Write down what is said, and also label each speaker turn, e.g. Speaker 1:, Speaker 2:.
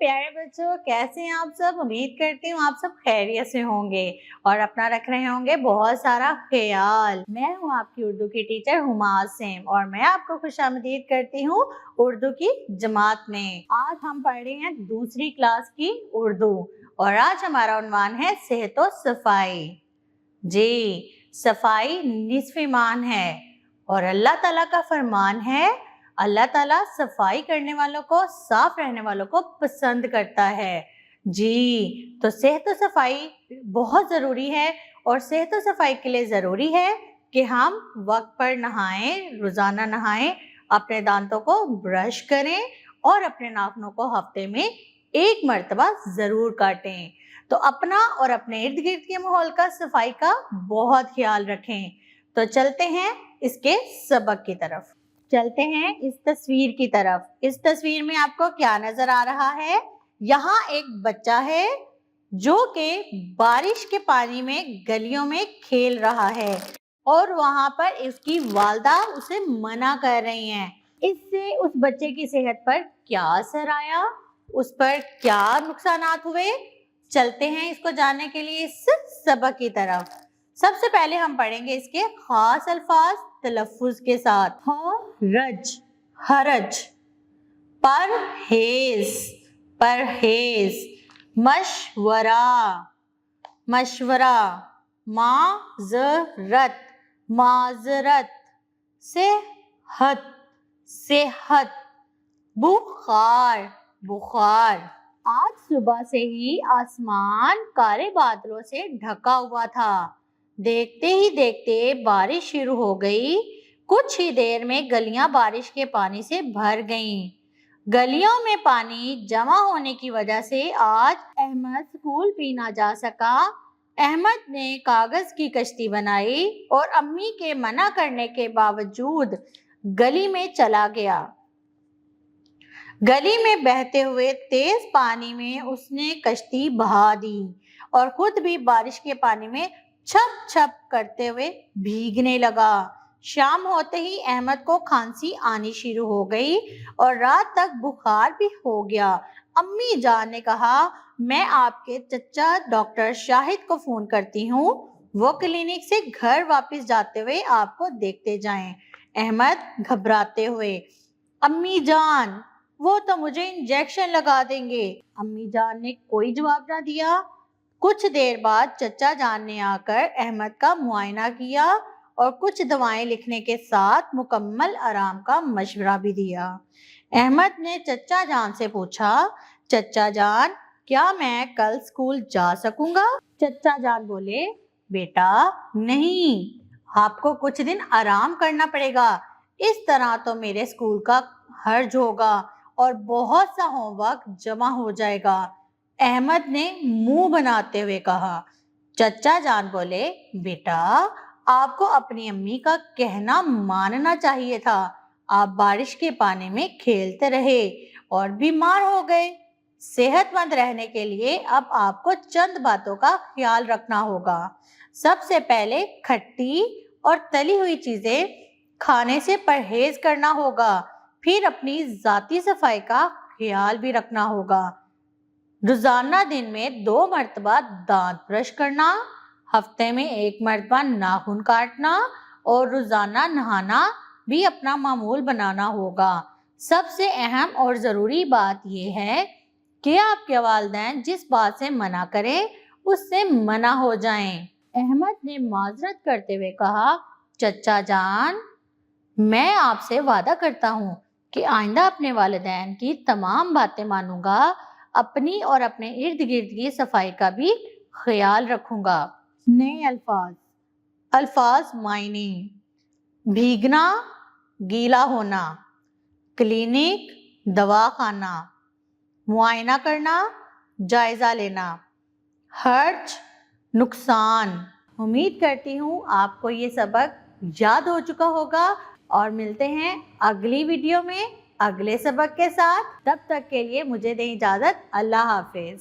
Speaker 1: प्यारे बच्चों, कैसे हैं आप सब। उम्मीद करती हूँ आप सब खैरियत से होंगे और अपना रख रहे होंगे बहुत सारा ख्याल। मैं हूँ आपकी उर्दू की टीचर हुमा आसिम और मैं आपको खुशामदीद करती हूँ उर्दू की जमात में। आज हम पढ़ रहे हैं दूसरी क्लास की उर्दू और आज हमारा उन्वान है सेहत व सफाई। जी, सफाई निस्फ ईमान है और अल्लाह ताला का फरमान है, अल्लाह ताला सफाई करने वालों को, साफ रहने वालों को पसंद करता है। जी, तो सेहत व सफाई बहुत ज़रूरी है और सेहत व सफाई के लिए ज़रूरी है कि हम वक्त पर नहाएं, रोज़ाना नहाएं, अपने दांतों को ब्रश करें और अपने नाखूनों को हफ्ते में एक मर्तबा ज़रूर काटें। तो अपना और अपने इर्द गिर्द के माहौल का, सफाई का बहुत ख्याल रखें। तो चलते हैं इसके सबक की तरफ। चलते हैं इस तस्वीर की तरफ। इस तस्वीर में आपको क्या नजर आ रहा है? यहाँ एक बच्चा है जो कि बारिश के पानी में गलियों में खेल रहा है और वहां पर उसकी वालदा उसे मना कर रही हैं। इससे उस बच्चे की सेहत पर क्या असर आया, उस पर क्या नुकसानात हुए, चलते हैं इसको जानने के लिए इस सबक की तरफ। सबसे पहले हम पढ़ेंगे इसके खास अल्फाज तलफ्फुज के साथ। हरज, हरज, परहेज, परहेज, मशवरा, मशवरा, माजरत, माजरत, सेहत, सेहत, बुखार, बुखार। आज सुबह से ही आसमान काले बादलों से ढका हुआ था। देखते ही देखते बारिश शुरू हो गई। कुछ ही देर में गलियां बारिश के पानी से भर गईं। गलियों में पानी जमा होने की वजह से आज अहमद स्कूल भी ना जा सका। अहमद ने कागज की कश्ती बनाई और अम्मी के मना करने के बावजूद गली में चला गया। गली में बहते हुए तेज पानी में उसने कश्ती बहा दी और खुद भी बारिश के पानी में छप छप करते हुए भीगने लगा। शाम होते ही अहमद को खांसी आनी शुरू हो गई और रात तक बुखार भी हो गया। अम्मी जान ने कहा, मैं आपके चचा डॉक्टर शाहिद को फोन करती हूँ, वो क्लिनिक से घर वापस जाते हुए आपको देखते जाएं। अहमद घबराते हुए, अम्मी जान, वो तो मुझे इंजेक्शन लगा देंगे। अम्मी जान ने कोई जवाब ना दिया। कुछ देर बाद चचा जान ने आकर अहमद का मुआयना किया और कुछ दवाएं लिखने के साथ मुकम्मल आराम का मशवरा भी दिया। अहमद ने चचा जान से पूछा, चचा जान, क्या मैं कल स्कूल जा सकूंगा? चचा जान बोले, बेटा नहीं, आपको कुछ दिन आराम करना पड़ेगा। इस तरह तो मेरे स्कूल का हर्ज होगा और बहुत सा होमवर्क जमा हो जाएगा। अहमद ने मुंह बनाते हुए कहा। चचा जान बोले, बेटा आपको अपनी अम्मी का कहना मानना चाहिए था। आप बारिश के पानी में खेलते रहे और बीमार हो गए। सेहतमंद रहने के लिए अब आपको चंद बातों का ख्याल रखना होगा। सबसे पहले खट्टी और तली हुई चीजें खाने से परहेज करना होगा। फिर अपनी जाती सफाई का ख्याल भी रखना होगा। रोजाना दिन में 2 मर्तबा दांत ब्रश करना, हफ्ते में 1 मर्तबा नाखून काटना और रोजाना नहाना भी अपना मामूल बनाना होगा। सबसे अहम और ज़रूरी बात यह है कि आपके वालिदैन जिस बात से मना करें उससे मना हो जाएं। अहमद ने माजरत करते हुए कहा, चचा जान, मैं आपसे वादा करता हूँ कि आइंदा अपने वालिदैन की तमाम बातें मानूंगा, अपनी और अपने इर्द गिर्द की सफाई का भी ख्याल रखूंगा। नए अल्फाज। अल्फाज मायने: भीगना, गीला होना, क्लिनिक, दवाखाना, मुआयना करना, जायजा लेना, हर्ज, नुकसान। उम्मीद करती हूँ आपको ये सबक याद हो चुका होगा और मिलते हैं अगली वीडियो में अगले सबक के साथ। तब तक के लिए मुझे दें इजाजत। अल्लाह हाफिज।